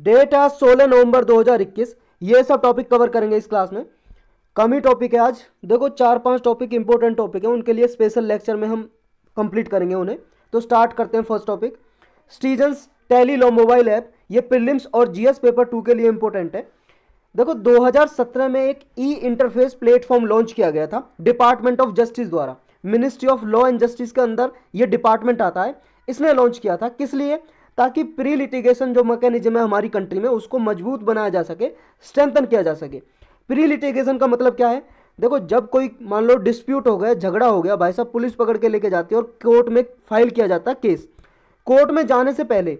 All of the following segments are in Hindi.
डेट आज 16 नवंबर 2021। ये सब टॉपिक कवर करेंगे इस क्लास में। कम ही टॉपिक है आज। देखो 4-5 टॉपिक इंपॉर्टेंट टॉपिक है, उनके लिए स्पेशल लेक्चर में हम कंप्लीट करेंगे उन्हें। तो स्टार्ट करते हैं। First topic, citizens tele law mobile app. ये प्रीलिम्स और जीएस पेपर 2 के लिए इंपॉर्टेंट है। देखो 2017 में एक ई इंटरफेस प्लेटफॉर्म लॉन्च किया गया था डिपार्टमेंट ऑफ जस्टिस द्वारा। Ministry of law and justice के अंदर ये डिपार्टमेंट आता है। इसने लॉन्च किया था, किस लिए? ताकि प्री लिटिगेशन जो मैकेनिज्म है हमारी कंट्री में उसको मजबूत बनाया जा सके, स्ट्रेंथन किया जा सके। प्री लिटिगेशन का मतलब क्या है? देखो जब कोई मान लो डिस्प्यूट हो गया, झगड़ा हो गया, भाई साहब पुलिस पकड़ के लेके जाती है और कोर्ट में फाइल किया जाता है केस। कोर्ट में जाने से पहले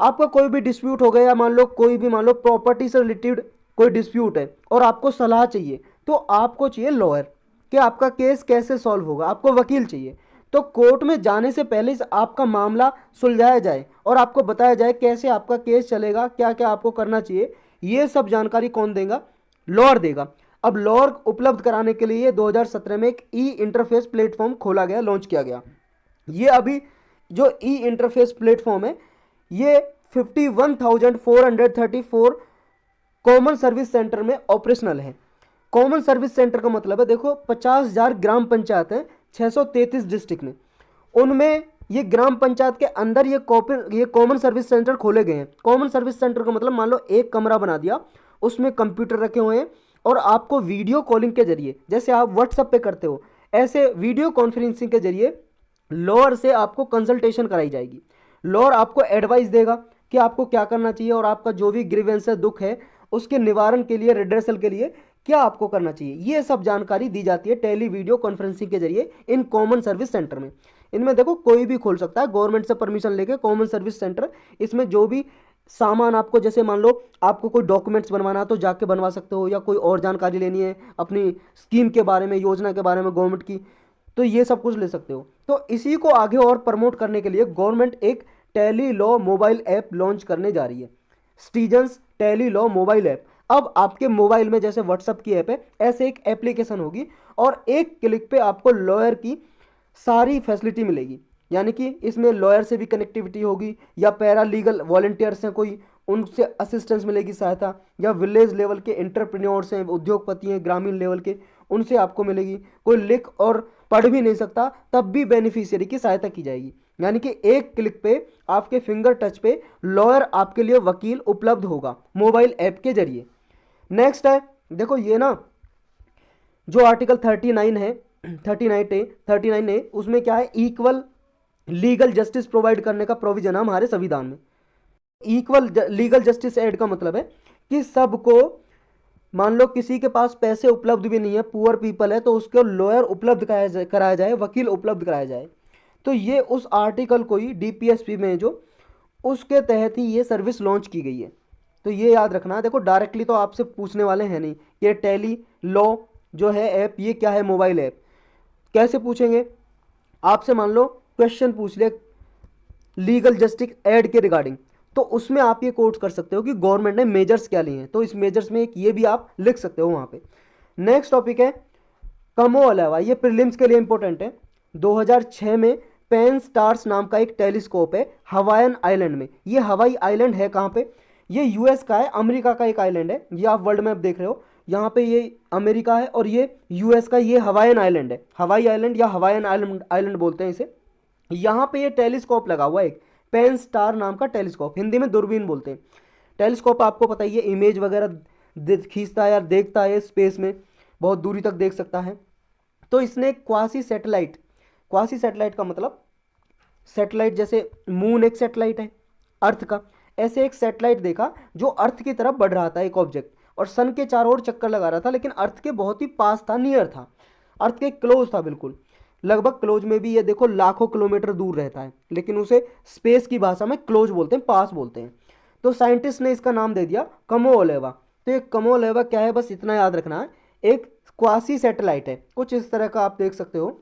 आपका कोई भी डिस्प्यूट हो गया, या मान लो कोई भी मान लो प्रॉपर्टी से रिलेटेड कोई डिस्प्यूट है और आपको सलाह चाहिए, तो आपको चाहिए लॉयर कि आपका केस कैसे सॉल्व होगा, आपको वकील चाहिए। तो कोर्ट में जाने से पहले आपका मामला सुलझाया जाए और आपको बताया जाए कैसे आपका केस चलेगा, क्या क्या आपको करना चाहिए। ये सब जानकारी कौन देगा? लॉयर देगा। अब लॉयर उपलब्ध कराने के लिए 2017 में एक ई इंटरफेस प्लेटफॉर्म खोला गया, लॉन्च किया गया। ये अभी जो ई इंटरफेस प्लेटफॉर्म है ये 51,434 कॉमन सर्विस सेंटर में ऑपरेशनल है। कॉमन सर्विस सेंटर का मतलब है, देखो 50,000 ग्राम पंचायत है 633 डिस्ट्रिक्ट में, उनमें ये ग्राम पंचायत के अंदर ये कॉमन सर्विस सेंटर खोले गए हैं। कॉमन सर्विस सेंटर का मतलब मान लो एक कमरा बना दिया, उसमें कंप्यूटर रखे हुए हैं और आपको वीडियो कॉलिंग के जरिए, जैसे आप व्हाट्सएप पे करते हो, ऐसे वीडियो कॉन्फ्रेंसिंग के जरिए लॉयर से आपको कंसल्टेशन कराई जाएगी। लॉयर आपको एडवाइस देगा कि आपको क्या करना चाहिए और आपका जो भी ग्रीवेंस है, दुख है, उसके निवारण के लिए, रिड्रेसल के लिए क्या आपको करना चाहिए, ये सब जानकारी दी जाती है टेली वीडियो कॉन्फ्रेंसिंग के जरिए इन कॉमन सर्विस सेंटर में। इनमें देखो कोई भी खोल सकता है, गवर्नमेंट से परमिशन लेके कॉमन सर्विस सेंटर। इसमें जो भी सामान आपको, जैसे मान लो आपको कोई डॉक्यूमेंट्स बनवाना तो जाके बनवा सकते हो, या कोई और जानकारी लेनी है अपनी स्कीम के बारे में, योजना के बारे में गवर्नमेंट की, तो ये सब कुछ ले सकते हो। तो इसी को आगे और प्रमोट करने के लिए गवर्नमेंट एक tele law mobile app launch करने जा रही है, citizens tele law mobile app. अब आपके मोबाइल में जैसे व्हाट्सएप की ऐप है, ऐसे एक एप्लीकेशन होगी और एक क्लिक पे आपको लॉयर की सारी फैसिलिटी मिलेगी। यानी कि इसमें लॉयर से भी कनेक्टिविटी होगी, या पैरा लीगल वॉलंटियर्स हैं कोई, उनसे असिस्टेंस मिलेगी, सहायता, या विलेज लेवल के एंटरप्रेन्योर्स हैं, उद्योगपति हैं ग्रामीण लेवल के, उनसे आपको मिलेगी। कोई लिख और पढ़ भी नहीं सकता तब भी बेनिफिशियरी की सहायता की जाएगी। यानी कि एक क्लिक पे, आपके फिंगर टच पे लॉयर आपके लिए वकील उपलब्ध होगा मोबाइल ऐप के जरिए। नेक्स्ट है, देखो ये ना जो आर्टिकल 39 है, 39 है, उसमें क्या है? इक्वल लीगल जस्टिस प्रोवाइड करने का प्रोविजन है हमारे संविधान में। इक्वल लीगल जस्टिस एड का मतलब है कि सबको, मान लो किसी के पास पैसे उपलब्ध भी नहीं है, पुअर पीपल है, तो उसको लॉयर उपलब्ध कराया जाए, वकील उपलब्ध कराया जाए। तो ये उस आर्टिकल को ही डीपीएसपी में जो, उसके तहत ही ये सर्विस लॉन्च की गई है। तो ये याद रखना है। देखो डायरेक्टली तो आपसे पूछने वाले हैं नहीं कि टेली लॉ जो है ऐप, ये क्या है मोबाइल ऐप। कैसे पूछेंगे? आपसे मान लो क्वेश्चन पूछ ले लीगल जस्टिस एड के रिगार्डिंग, तो उसमें आप ये कोट कर सकते हो कि गवर्नमेंट ने मेजर्स क्या लिए हैं, तो इस मेजर्स में एक ये भी आप लिख सकते हो वहाँ पे। नेक्स्ट टॉपिक है कमो अलावा, ये प्रीलिम्स के लिए इंपॉर्टेंट है। 2006 में पेन स्टार्स नाम का एक टेलीस्कोप है हवाईन आइलैंड में। ये हवाई आइलैंड है कहाँ पे? ये यूएस का है, अमेरिका का एक आइलैंड है। ये आप वर्ल्ड मैप देख रहे हो, यहाँ पे ये अमेरिका है और ये यूएस का, ये हवाईन आइलैंड है। हवाई आइलैंड या हवाईन आइलैंड बोलते हैं इसे। यहाँ पे ये टेलीस्कोप लगा हुआ है एक, पेन स्टार नाम का टेलीस्कोप, हिंदी में दूरबीन बोलते हैं। टेलीस्कोप आपको पता ही है, इमेज वगैरह खींचता है या देखता है स्पेस में, बहुत दूरी तक देख सकता है। तो इसने क्वासी सैटेलाइट, क्वासी सैटेलाइट का मतलब सैटेलाइट, जैसे मून एक सैटेलाइट है अर्थ का, ऐसे एक सैटेलाइट देखा जो अर्थ की तरफ बढ़ रहा था, एक ऑब्जेक्ट, और सन के चारों ओर चक्कर लगा रहा था, लेकिन अर्थ के बहुत ही पास था, नियर था, अर्थ के क्लोज था बिल्कुल। लगभग क्लोज में भी ये देखो लाखों किलोमीटर दूर रहता है, लेकिन उसे स्पेस की भाषा में क्लोज बोलते हैं, पास बोलते हैं। तो साइंटिस्ट ने इसका नाम दे दिया कमोलेवा। तो ये कमोलेवा क्या है, बस इतना याद रखना है, एक क्वासी सैटेलाइट है, कुछ इस तरह का आप देख सकते हो।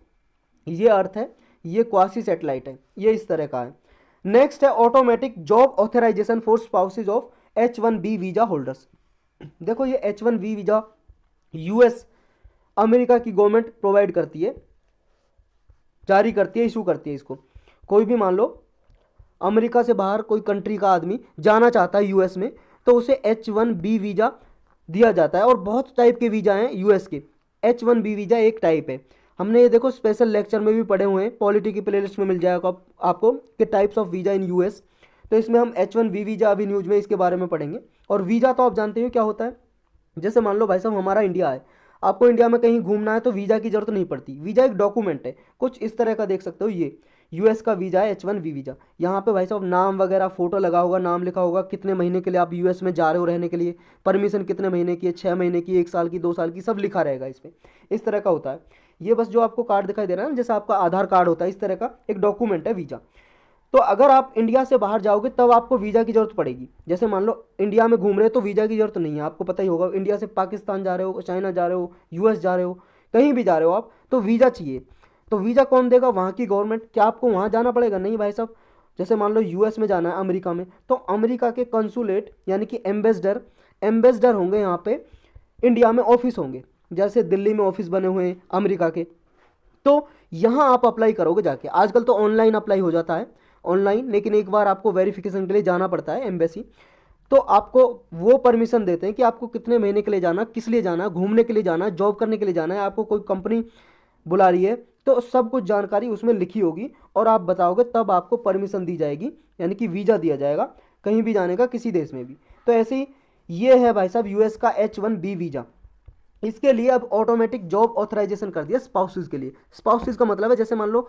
ये अर्थ है, ये क्वासी सैटेलाइट है, ये इस तरह का है। नेक्स्ट है automatic job authorization for spouses of H1B visa holders. देखो ये H1B वीजा यूएस, अमेरिका की गवर्नमेंट प्रोवाइड करती है, जारी करती है, इशू करती है इसको। कोई भी मान लो अमेरिका से बाहर कोई कंट्री का आदमी जाना चाहता है यूएस में, तो उसे H1B वीज़ा दिया जाता है। और बहुत टाइप के वीज़ा हैं यूएस के, H1B वीज़ा एक टाइप है। हमने ये देखो स्पेशल लेक्चर में भी पढ़े हुए हैं, पॉलिटी की प्लेलिस्ट में मिल जाएगा आपको कि types of visa in US. तो इसमें हम H1B वीज़ा अभी न्यूज़ में इसके बारे में पढ़ेंगे। और वीज़ा तो आप जानते हो क्या होता है। जैसे मान लो भाई साहब हमारा इंडिया है, आपको इंडिया में कहीं घूमना है तो वीज़ा की जरूरत नहीं पड़ती। वीज़ा एक डॉक्यूमेंट है, कुछ इस तरह का देख सकते हो, ये यूएस का वीज़ा है H1B वीज़ा। यहाँ पे भाई साहब नाम वगैरह फोटो लगा होगा, नाम लिखा होगा, कितने महीने के लिए आप यूएस में जा रहे हो रहने के लिए, परमिशन कितने महीने की है, 6 महीने की, 1 साल की, 2 साल की, सब लिखा रहेगा इसमें। इस तरह का होता है ये। बस जो आपको कार्ड दिखाई दे रहा है ना, जैसे आपका आधार कार्ड होता है, इस तरह का एक डॉक्यूमेंट है वीज़ा। तो अगर आप इंडिया से बाहर जाओगे तब आपको वीज़ा की ज़रूरत पड़ेगी। जैसे मान लो इंडिया में घूम रहे हो तो वीज़ा की ज़रूरत नहीं है, आपको पता ही होगा। इंडिया से पाकिस्तान जा रहे हो, चाइना जा रहे हो, यूएस जा रहे हो, कहीं भी जा रहे हो आप, तो वीज़ा चाहिए। तो वीज़ा कौन देगा? वहाँ की गवर्नमेंट। क्या आपको वहाँ जाना पड़ेगा? नहीं भाई साहब। जैसे मान लो यूएस में जाना है, अमेरिका में, तो अमेरिका के कंसुलेट यानी कि एम्बेसडर होंगे यहाँ पे, इंडिया में ऑफिस होंगे। जैसे दिल्ली में ऑफिस बने हुए हैं अमेरिका के, तो यहाँ आप अप्लाई करोगे जाके। आजकल तो ऑनलाइन अप्लाई हो जाता है, ऑनलाइन, लेकिन एक बार आपको वेरिफिकेशन के लिए जाना पड़ता है एम्बेसी। तो आपको वो परमिशन देते हैं कि आपको कितने महीने के लिए जाना, किस लिए जाना, घूमने के लिए जाना, जॉब करने के लिए जाना है, आपको कोई कंपनी बुला रही है, तो सब कुछ जानकारी उसमें लिखी होगी और आप बताओगे तब आपको परमिशन दी जाएगी, यानी कि वीज़ा दिया जाएगा कहीं भी जाने का, किसी देश में भी। तो ऐसे ही ये है भाई साहब यूएस का H1B वीज़ा। इसके लिए अब ऑटोमेटिक जॉब ऑथराइजेशन कर दिया स्पाउसेस के लिए। स्पाउसेस का मतलब है, जैसे मान लो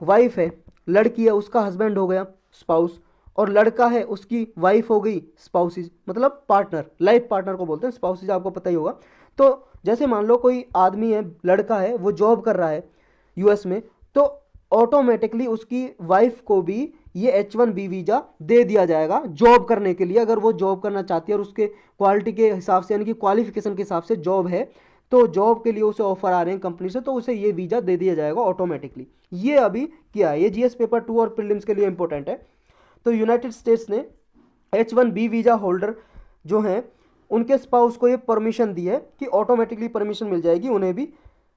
वाइफ है, लड़की है, उसका हस्बैंड हो गया स्पाउस, और लड़का है उसकी वाइफ हो गई स्पाउसेस, मतलब पार्टनर, लाइफ पार्टनर को बोलते हैं स्पाउसेस, आपको पता ही होगा। तो जैसे मान लो कोई आदमी है, लड़का है, वो जॉब कर रहा है यूएस में, तो ऑटोमेटिकली उसकी वाइफ को भी ये H1B वीज़ा दे दिया जाएगा जॉब करने के लिए। अगर वो जॉब करना चाहती है और उसके क्वालिटी के हिसाब से, यानी कि क्वालिफिकेशन के हिसाब से जॉब है, तो जॉब के लिए उसे ऑफर आ रहे हैं कंपनी से, तो उसे ये वीज़ा दे दिया जाएगा ऑटोमेटिकली। ये अभी किया है, ये जीएस पेपर 2 और प्रीलिम्स के लिए इंपॉर्टेंट है। तो यूनाइटेड स्टेट्स ने H1B वीज़ा होल्डर जो हैं उनके स्पाउस को ये परमिशन दी है कि ऑटोमेटिकली परमिशन मिल जाएगी उन्हें भी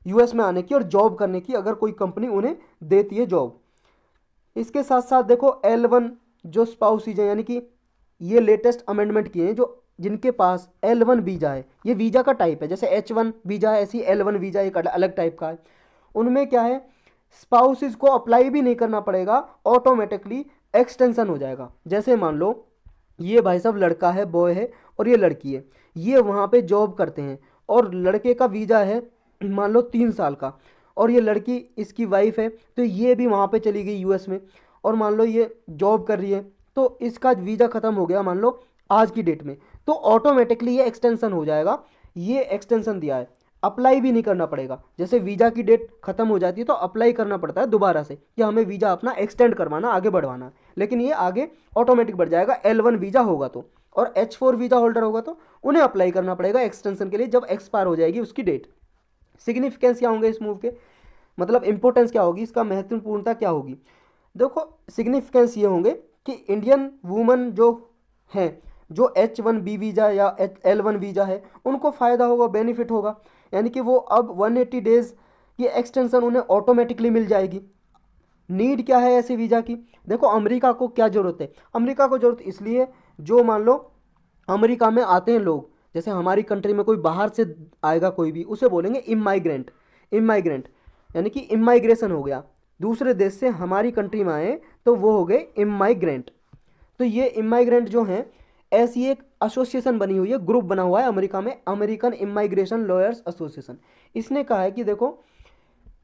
यूएस में आने की और जॉब करने की, अगर कोई कंपनी उन्हें देती है जॉब। इसके साथ साथ देखो L1 जो स्पाउसीज हैं, यानी कि ये लेटेस्ट अमेंडमेंट किए हैं, जो जिनके पास L1 वीज़ा है, ये वीज़ा का टाइप है, जैसे H1 वीज़ा है ऐसी L1 वीज़ा एक अलग टाइप का है। उनमें क्या है, स्पाउसेस को अप्लाई भी नहीं करना पड़ेगा, ऑटोमेटिकली एक्सटेंशन हो जाएगा। जैसे मान लो ये भाई साहब लड़का है, बॉय है, और ये लड़की है, ये वहाँ पे जॉब करते हैं, और लड़के का वीज़ा है मान लो 3 साल का, और ये लड़की इसकी वाइफ है, तो ये भी वहाँ पे चली गई यूएस में, और मान लो ये जॉब कर रही है, तो इसका वीज़ा ख़त्म हो गया मान लो आज की डेट में, तो ऑटोमेटिकली ये एक्सटेंशन हो जाएगा। ये एक्सटेंशन दिया है, अप्लाई भी नहीं करना पड़ेगा। जैसे वीज़ा की डेट खत्म हो जाती है तो अप्लाई करना पड़ता है दोबारा से कि हमें वीज़ा अपना एक्सटेंड करवाना, आगे बढ़वाना, लेकिन ये आगे ऑटोमेटिक बढ़ जाएगा। L1 वीज़ा होगा तो, और H4 वीज़ा होल्डर होगा तो उन्हें अप्लाई करना पड़ेगा एक्सटेंशन के लिए जब एक्सपायर हो जाएगी उसकी डेट। सिग्निफिकेंस क्या होंगे इस मूव के, मतलब इंपॉर्टेंस क्या होगी, इसका महत्वपूर्णता क्या होगी। देखो सिग्निफिकेंस ये होंगे कि इंडियन वुमन जो हैं, जो H1B वीज़ा या L1 वीज़ा है, उनको फ़ायदा होगा, बेनिफिट होगा, यानी कि वो अब 180 डेज़ की एक्सटेंशन उन्हें ऑटोमेटिकली मिल जाएगी। नीड क्या है ऐसे वीज़ा की, देखो अमेरिका को क्या ज़रूरत है, अमेरिका को ज़रूरत इसलिए, जो मान लो अमेरिका में आते हैं लोग, जैसे हमारी कंट्री में कोई बाहर से आएगा कोई भी, उसे बोलेंगे इमाइग्रेंट। इमाइग्रेंट यानी कि इमाइग्रेशन हो गया, दूसरे देश से हमारी कंट्री में आए तो वो हो गए इमाइग्रेंट। तो ये इमाइग्रेंट जो हैं, ऐसी एक एसोसिएशन बनी हुई है, ग्रुप बना हुआ है अमेरिका में, अमेरिकन इमाइग्रेशन लॉयर्स एसोसिएशन। इसने कहा है कि देखो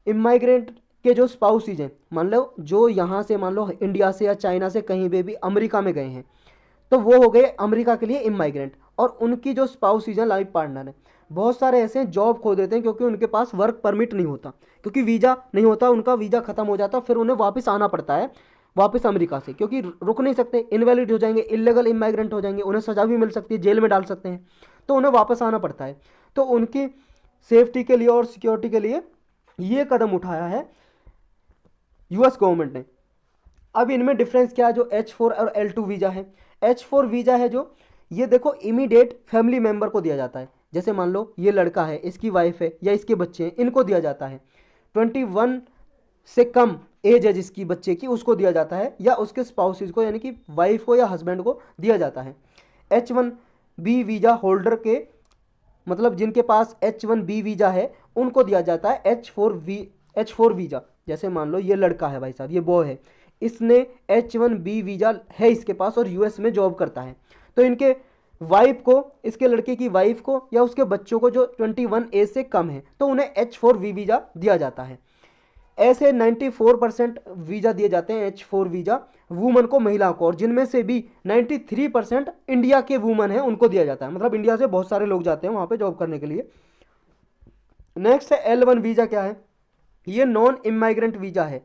इमाइग्रेंट के जो स्पाउसीज हैं, मान लो जो यहाँ से मान लो इंडिया से या चाइना से कहीं पे भी अमेरिका में गए हैं, तो वो हो गए अमेरिका के लिए इमाइग्रेंट। और उनकी जो स्पाउसीज हैं, लाइफ पार्टनर हैं, बहुत सारे ऐसे हैं जॉब खो देते हैं क्योंकि उनके पास वर्क परमिट नहीं होता, क्योंकि वीज़ा नहीं होता, उनका वीज़ा ख़त्म हो जाता, फिर उन्हें वापस आना पड़ता है वापस अमेरिका से, क्योंकि रुक नहीं सकते, इनवैलिड हो जाएंगे, इलीगल इमाइग्रेंट हो जाएंगे, उन्हें सज़ा भी मिल सकती है, जेल में डाल सकते हैं, तो उन्हें वापस आना पड़ता है। तो उनकी सेफ्टी के लिए और सिक्योरिटी के लिए ये कदम उठाया है यूएस गवर्नमेंट ने। अब इनमें डिफरेंस क्या है, जो H4 और L2 वीज़ा है। H4 वीज़ा है जो, ये देखो इमीडिएट फैमिली मेम्बर को दिया जाता है, जैसे मान लो ये लड़का है, इसकी वाइफ है या इसके बच्चे हैं, इनको दिया जाता है। 21 से कम एज है जिसकी बच्चे की, उसको दिया जाता है, या उसके स्पाउसेस को यानी कि वाइफ को या हस्बैंड को दिया जाता है। H1B वीज़ा होल्डर के मतलब जिनके पास H1B वीज़ा है उनको दिया जाता है H4 वीज़ा। जैसे मान लो ये लड़का है भाई साहब, ये बॉय है, इसने H1B वीज़ा है इसके पास और यूएस में जॉब करता है, तो इनके वाइफ को, इसके लड़के की वाइफ को या उसके बच्चों को जो 21 एज से कम है तो उन्हें H4B वीज़ा दिया जाता है। ऐसे 94% वीज़ा दिए जाते हैं H4 वीज़ा वुमन को, महिलाओं को, और जिनमें से भी 93% इंडिया के वुमन हैं उनको दिया जाता है। मतलब इंडिया से बहुत सारे लोग जाते हैं वहाँ पे जॉब करने के लिए। नेक्स्ट है L1 वीज़ा। क्या है ये? नॉन इमाइग्रेंट वीज़ा है।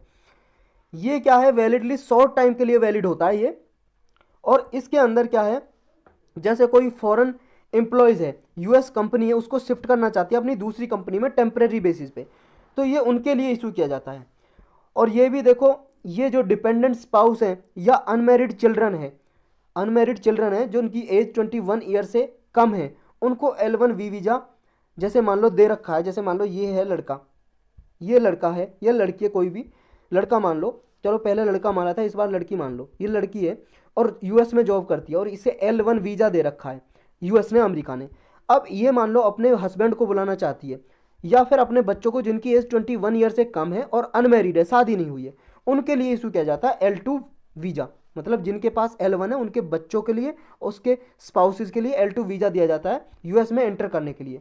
ये क्या है? वैलिडली शॉर्ट टाइम के लिए वैलिड होता है ये। और इसके अंदर क्या है, जैसे कोई फॉरेन एम्प्लॉयज़ है, यूएस कंपनी है, उसको शिफ्ट करना चाहती है अपनी दूसरी कंपनी में टेम्परेरी बेसिस पे, तो ये उनके लिए इशू किया जाता है। और ये भी देखो, ये जो डिपेंडेंट स्पाउस हैं या अनमैरिड चिल्ड्रन है जो उनकी एज 21 ईयर से कम है, उनको L1B वीज़ा जैसे मान लो दे रखा है। जैसे मान लो ये है लड़का, ये लड़का है या लड़की है, कोई भी लड़का मान लो, चलो पहले लड़का माना था, इस बार लड़की मान लो, ये लड़की है और यूएस में जॉब करती है और इसे L1 वीज़ा दे रखा है यूएस ने, अमेरिका ने। अब ये मान लो अपने हस्बैंड को बुलाना चाहती है या फिर अपने बच्चों को जिनकी एज 21 ईयर से कम है और अनमैरिड है, शादी नहीं हुई है, उनके लिए इशू किया जाता है L2 वीज़ा। मतलब जिनके पास L1 है उनके बच्चों के लिए, उसके स्पाउसेस के लिए L2 वीज़ा दिया जाता है यूएस में एंटर करने के लिए।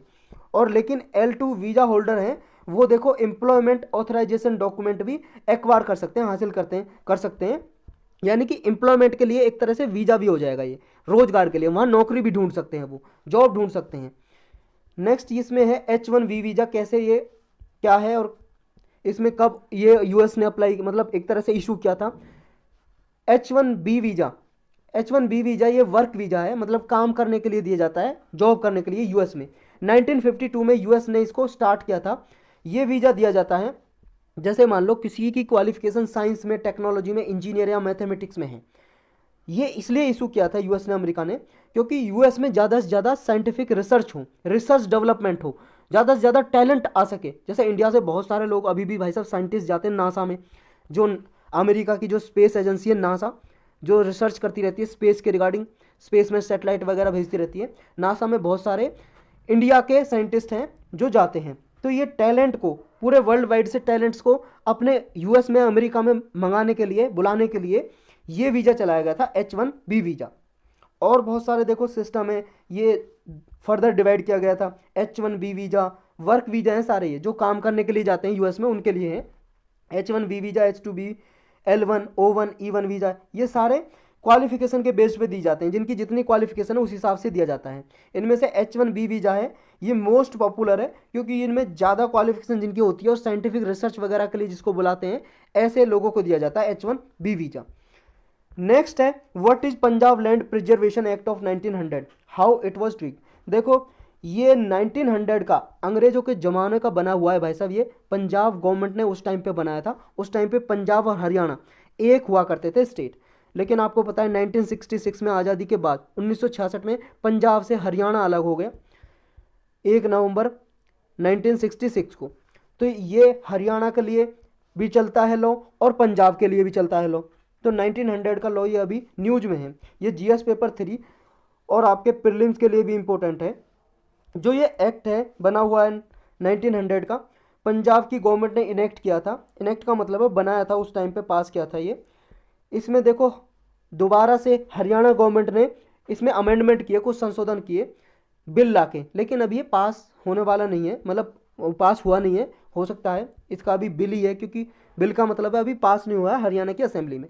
और लेकिन L2 वीज़ा होल्डर हैं वो देखो एम्प्लॉयमेंट ऑथराइजेशन डॉक्यूमेंट भी एक्वायर कर सकते हैं, हासिल कर सकते हैं, यानी कि एम्प्लॉयमेंट के लिए एक तरह से वीज़ा भी हो जाएगा, ये रोजगार के लिए, वहाँ नौकरी भी ढूंढ सकते हैं, वो जॉब ढूंढ सकते हैं। नेक्स्ट इसमें है H1B वीज़ा। कैसे, ये क्या है और इसमें कब ये यूएस ने अप्लाई, मतलब एक तरह से इशू किया था। H1B वीज़ा ये वर्क वीज़ा है, मतलब काम करने के लिए दिया जाता है, जॉब करने के लिए यूएस में। 1952 में यूएस ने इसको स्टार्ट किया था। ये वीज़ा दिया जाता है जैसे मान लो किसी की क्वालिफिकेशन साइंस में, टेक्नोलॉजी में, इंजीनियर या मैथमेटिक्स में है। ये इसलिए इशू किया था यूएस ने, अमेरिका ने, क्योंकि यूएस में ज़्यादा से ज़्यादा साइंटिफिक रिसर्च हो, रिसर्च डेवलपमेंट हो, ज़्यादा से ज़्यादा टैलेंट आ सके। जैसे इंडिया से बहुत सारे लोग अभी भी भाई साहब साइंटिस्ट जाते हैं नासा में, जो अमेरिका की जो स्पेस एजेंसी है नासा, जो रिसर्च करती रहती है स्पेस के रिगार्डिंग, स्पेस में सैटेलाइट वगैरह भेजती रहती है। नासा में बहुत सारे इंडिया के साइंटिस्ट हैं जो जाते हैं। तो ये टैलेंट को, पूरे वर्ल्ड वाइड से टैलेंट्स को अपने यूएस में, अमेरिका में मंगाने के लिए, बुलाने के लिए ये वीज़ा चलाया गया था H1B वीज़ा। और बहुत सारे देखो सिस्टम है, ये फर्दर डिवाइड किया गया था। H1B वीज़ा, वर्क वीज़ा हैं सारे, ये जो काम करने के लिए जाते हैं यूएस में उनके लिए है। H1B visa, H2B, L1, O1, E1 visa, ये सारे क्वालिफिकेशन के बेस पे दी जाते हैं, जिनकी जितनी क्वालिफिकेशन है उस हिसाब से दिया जाता है। इनमें से H1B वीज़ा है, ये मोस्ट पॉपुलर है क्योंकि इनमें ज़्यादा क्वालिफिकेशन जिनकी होती है और साइंटिफिक रिसर्च वगैरह के लिए जिसको बुलाते हैं, ऐसे लोगों को दिया जाता है H1B वीज़ा। नेक्स्ट है what is Punjab land preservation act of 1900, how it was tweak. देखो ये 1900 का अंग्रेजों के ज़माने का बना हुआ है भाई साहब। ये पंजाब गवर्नमेंट ने उस टाइम पे बनाया था। उस टाइम पे पंजाब और हरियाणा एक हुआ करते थे स्टेट, लेकिन आपको पता है 1966 में आज़ादी के बाद 1966 में पंजाब से हरियाणा अलग हो गया 1 नवंबर 1966 को। तो ये हरियाणा के लिए भी चलता है लॉ और पंजाब के लिए भी चलता है लॉ। तो 1900 का लॉ ये अभी न्यूज में है, ये जीएस पेपर 3 और आपके प्रीलिम्स के लिए भी इम्पोर्टेंट है। जो ये एक्ट है बना हुआ है 1900 का, पंजाब की गवर्नमेंट ने इनेक्ट किया था। इनेक्ट का मतलब है बनाया था, उस टाइम पे पास किया था ये। इसमें देखो दोबारा से हरियाणा गवर्नमेंट ने इसमें अमेंडमेंट किए, कुछ संशोधन किए बिल लाके, लेकिन अभी ये पास होने वाला नहीं है, मतलब पास हुआ नहीं है। हो सकता है इसका अभी बिल ही है, क्योंकि बिल का मतलब है अभी पास नहीं हुआ है हरियाणा की असेंबली में।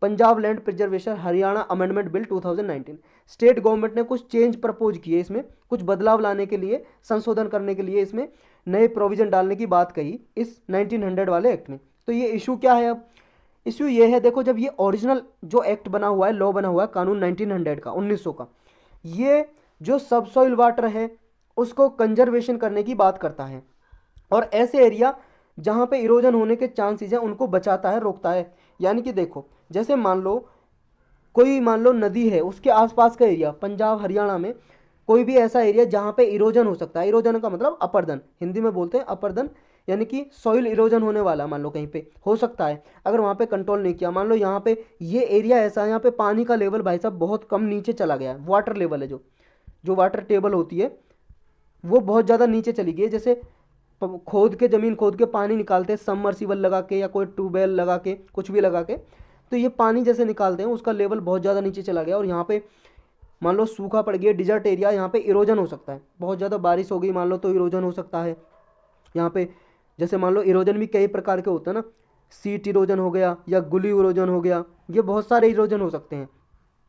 Punjab land preservation Haryana amendment bill 2019, state government ने कुछ चेंज प्रपोज किए, इसमें कुछ बदलाव लाने के लिए, संशोधन करने के लिए इसमें नए प्रोविजन डालने की बात कही इस 1900 वाले एक्ट में। तो ये इशू क्या है? अब इशू ये है, देखो जब ये ओरिजिनल जो एक्ट बना हुआ है, लॉ बना हुआ है, कानून 1900 का, 1900 का, ये जो सब सॉइल वाटर है उसको कंजर्वेशन करने की बात करता है और ऐसे एरिया जहाँ पे इरोजन होने के चांसेस हैं उनको बचाता है, रोकता है। यानी कि देखो जैसे मान लो नदी है, उसके आसपास का एरिया पंजाब हरियाणा में कोई भी ऐसा एरिया जहाँ पे इरोजन हो सकता है, इरोजन का मतलब अपरदन, हिंदी में बोलते हैं अपरदन, यानी कि सॉइल इरोजन होने वाला, मान लो कहीं पे हो सकता है अगर वहाँ पे कंट्रोल नहीं किया। मान लो यहाँ पे ये एरिया ऐसा है, यहाँ पे पानी का लेवल भाई साहब बहुत कम नीचे चला गया है, वाटर लेवल है जो जो वाटर टेबल होती है वो बहुत ज़्यादा नीचे चली गई है। जैसे खोद के ज़मीन खोद के पानी निकालते हैं सबमर्सिबल लगा के या कोई ट्यूबवेल लगा के कुछ भी लगा के, तो ये पानी जैसे निकालते हैं उसका लेवल बहुत ज़्यादा नीचे चला गया और यहाँ पे मान लो सूखा पड़ गया, डिजर्ट एरिया, यहाँ पे इरोजन हो सकता है। बहुत ज़्यादा बारिश हो गई मान लो तो इरोजन हो सकता है यहाँ पे। जैसे मान लो इरोजन भी कई प्रकार के होते हैं ना, सीट इरोजन हो गया या गुली इरोजन हो गया, ये बहुत सारे इरोजन हो सकते हैं।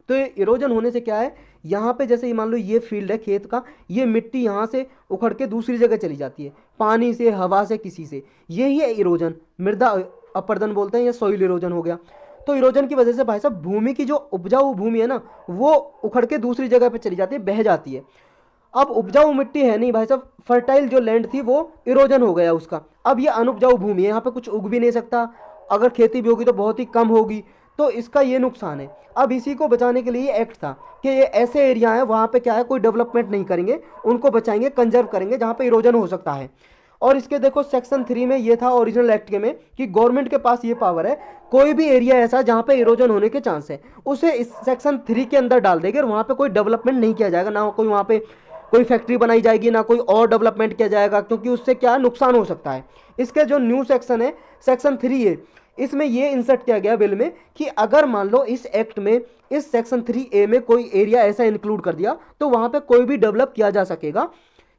तो ये इरोजन होने से क्या है, यहाँ पे जैसे मान लो ये फील्ड है खेत का, ये मिट्टी यहाँ से उखड़ के दूसरी जगह चली जाती है, पानी से, हवा से, किसी से, यही है इरोजन। मृदा अपरदन बोलते हैं, या सॉइल इरोजन हो गया। तो इरोजन की वजह से भाई साहब भूमि की जो उपजाऊ भूमि है ना वो उखड़ के दूसरी जगह पे चली जाती है, बह जाती है। अब उपजाऊ मिट्टी है नहीं भाई साहब, फर्टाइल जो लैंड थी वो इरोजन हो गया उसका। अब ये अनुपजाऊ भूमि है, यहाँ पे कुछ उग भी नहीं सकता, अगर खेती भी होगी तो बहुत ही कम होगी, तो इसका ये नुकसान है। अब इसी को बचाने के लिए एक्ट था कि ये ऐसे एरिया है वहाँ पे क्या है कोई डेवलपमेंट नहीं करेंगे, उनको बचाएंगे, कंजर्व करेंगे जहाँ पे इरोजन हो सकता है। और इसके देखो सेक्शन 3 में ये था ओरिजिनल एक्ट के में कि गवर्नमेंट के पास ये पावर है, कोई भी एरिया ऐसा जहाँ पे इरोजन होने के चांस है उसे इस सेक्शन 3 के अंदर डाल देंगे और वहाँ पे कोई डेवलपमेंट नहीं किया जाएगा, ना कोई वहाँ पे कोई फैक्ट्री बनाई जाएगी, ना कोई और डेवलपमेंट किया जाएगा, क्योंकि उससे क्या नुकसान हो सकता है। इसके जो न्यू सेक्शन है सेक्शन 3 है, इसमें ये इंसर्ट किया गया बिल में कि अगर मान लो इस एक्ट में इस सेक्शन 3A में कोई एरिया ऐसा इंक्लूड कर दिया तो वहाँ पे कोई भी डेवलप किया जा सकेगा।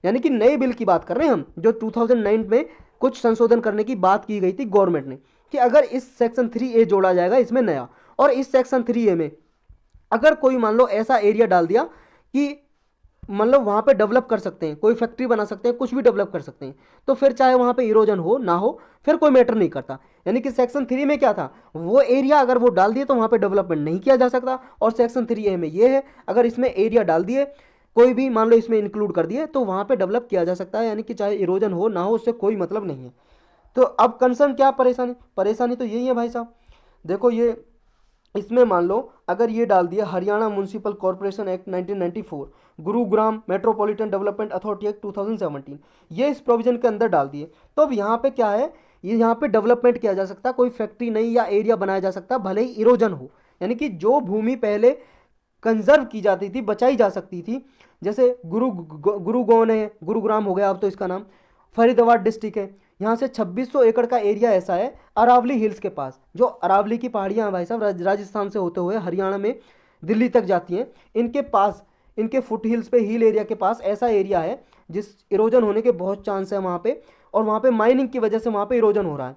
यानी कि नए बिल की बात कर रहे हैं हम, जो 2009 में कुछ संशोधन करने की बात की गई थी गवर्नमेंट ने, कि अगर इस सेक्शन 3A जोड़ा जाएगा इसमें नया, और इस सेक्शन 3A में अगर कोई मान लो ऐसा एरिया डाल दिया कि मतलब वहाँ पे डेवलप कर सकते हैं, कोई फैक्ट्री बना सकते हैं, कुछ भी डेवलप कर सकते हैं, तो फिर चाहे वहाँ पे इरोजन हो ना हो फिर कोई मैटर नहीं करता। यानी कि सेक्शन 3 में क्या था, वो एरिया अगर वो डाल दिए तो वहाँ पे डेवलपमेंट नहीं किया जा सकता, और सेक्शन 3A में ये है अगर इसमें एरिया डाल दिए कोई भी मान लो इसमें इंक्लूड कर दिए तो वहाँ पे डेवलप किया जा सकता है, यानी कि चाहे इरोजन हो ना हो उससे कोई मतलब नहीं है। तो अब कंसर्न क्या, परेशानी, परेशानी तो यही है भाई साहब। देखो ये इसमें मान लो अगर ये डाल दिया Haryana municipal corporation act 1994, Gurugram metropolitan development authority act 2017, ये इस प्रोविजन के अंदर डाल दिए, तो अब यहाँ पे क्या है, ये यहाँ पे डेवलपमेंट किया जा सकता, कोई फैक्ट्री नहीं या एरिया बनाया जा सकता भले ही इरोजन हो। यानी कि जो भूमि पहले कंजर्व की जाती थी, बचाई जा सकती थी, जैसे गुरुगोन है, गुरुग्राम हो गया अब तो इसका नाम, फरीदाबाद डिस्ट्रिक्ट है, यहाँ से 2600 एकड़ का एरिया ऐसा है अरावली हिल्स के पास, जो अरावली की पहाड़ियाँ हैं भाई साहब राजस्थान से होते हुए हरियाणा में दिल्ली तक जाती हैं, इनके पास, इनके फुट हिल्स पे, हिल एरिया के पास ऐसा एरिया है जिस इरोजन होने के बहुत चांस है वहाँ पे, और वहाँ पे माइनिंग की वजह से वहाँ पे इरोजन हो रहा है।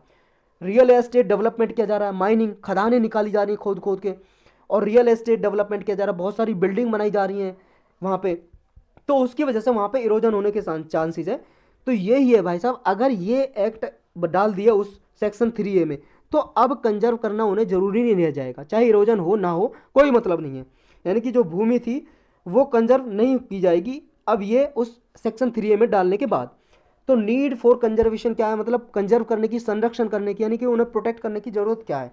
रियल एस्टेट डेवलपमेंट किया जा रहा है, माइनिंग, खदानें निकाली जा रही हैं खोद खोद के, और रियल एस्टेट डेवलपमेंट किया जा रहा है, बहुत सारी बिल्डिंग बनाई जा रही हैं वहाँ पे, तो उसकी वजह से वहाँ पे इरोजन होने के चांसेस है। तो यही है भाई साहब, अगर ये एक्ट डाल दिया उस सेक्शन 3A में तो अब कंजर्व करना उन्हें जरूरी नहीं रह जाएगा, चाहे इरोजन हो ना हो कोई मतलब नहीं है। यानी कि जो भूमि थी वो कंजर्व नहीं की जाएगी अब ये उस सेक्शन 3A में डालने के बाद। तो नीड फॉर कंजर्वेशन क्या है, मतलब कंजर्व करने की, संरक्षण करने की, यानी कि उन्हें प्रोटेक्ट करने की जरूरत क्या है।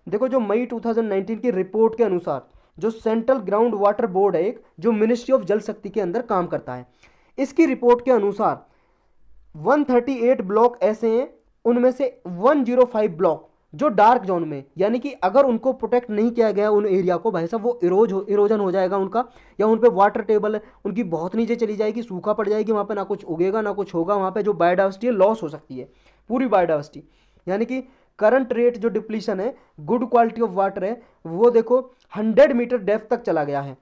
देखो जो मई 2019 की रिपोर्ट के अनुसार जो सेंट्रल ग्राउंड वाटर बोर्ड है एक, जो मिनिस्ट्री ऑफ जल शक्ति के अंदर काम करता है, इसकी रिपोर्ट के अनुसार 138 ब्लॉक ऐसे हैं, उनमें से 105 ब्लॉक जो डार्क जोन में, यानी कि अगर उनको प्रोटेक्ट नहीं किया गया उन एरिया को भाई साहब वो इरोजन हो जाएगा उनका, या उन पे वाटर टेबल उनकी बहुत नीचे चली जाएगी, सूखा पड़ जाएगी, वहाँ पे ना कुछ उगेगा ना कुछ होगा, वहाँ पे जो बायोडाइवर्सिटी है लॉस हो सकती है पूरी बायोडाइवर्सिटी। यानी कि करंट रेट जो डिप्लीशन है, गुड क्वालिटी ऑफ वाटर है, वो देखो 100 मीटर डेप्थ तक चला गया है।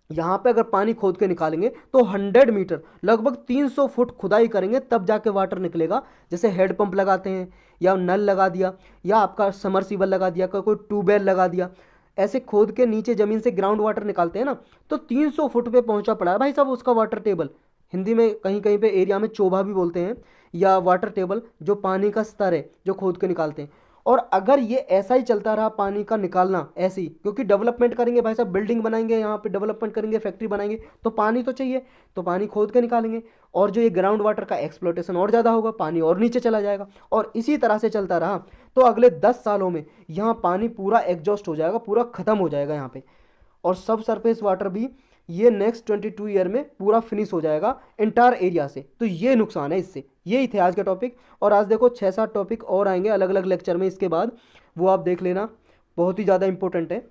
यहाँ पे अगर पानी खोद के निकालेंगे तो 100 मीटर, लगभग 300 फुट खुदाई करेंगे तब जाके वाटर निकलेगा। जैसे हेड पंप लगाते हैं, या नल लगा दिया, या आपका समरसीबल लगा दिया, कोई ट्यूबवेल लगा दिया, ऐसे खोद के नीचे ज़मीन से ग्राउंड वाटर निकालते हैं ना, तो 300 फुट पे पहुंचा पड़ा है भाई साहब उसका वाटर टेबल। हिंदी में कहीं कहीं पे एरिया में चोभा भी बोलते हैं, या वाटर टेबल, जो पानी का स्तर है जो खोद के निकालते हैं। और अगर ये ऐसा ही चलता रहा पानी का निकालना ऐसे ही, क्योंकि डेवलपमेंट करेंगे भाई साहब, बिल्डिंग बनाएंगे, यहाँ पे डेवलपमेंट करेंगे, फैक्ट्री बनाएंगे, तो पानी तो चाहिए, तो पानी खोद के निकालेंगे, और जो ये ग्राउंड वाटर का एक्सप्लोटेशन और ज़्यादा होगा, पानी और नीचे चला जाएगा, और इसी तरह से चलता रहा तो अगले 10 सालों में यहाँ पानी पूरा एग्जॉस्ट हो जाएगा, पूरा ख़त्म हो जाएगा यहाँ पे। और सब सरफेस वाटर भी ये नेक्स्ट 22 ईयर में पूरा फिनिश हो जाएगा इंटायर एरिया से। तो ये नुकसान है इससे। यही थे आज के टॉपिक, और आज देखो 6-7 टॉपिक और आएंगे अलग अलग लेक्चर में इसके बाद, वो आप देख लेना, बहुत ही ज़्यादा इंपॉर्टेंट है।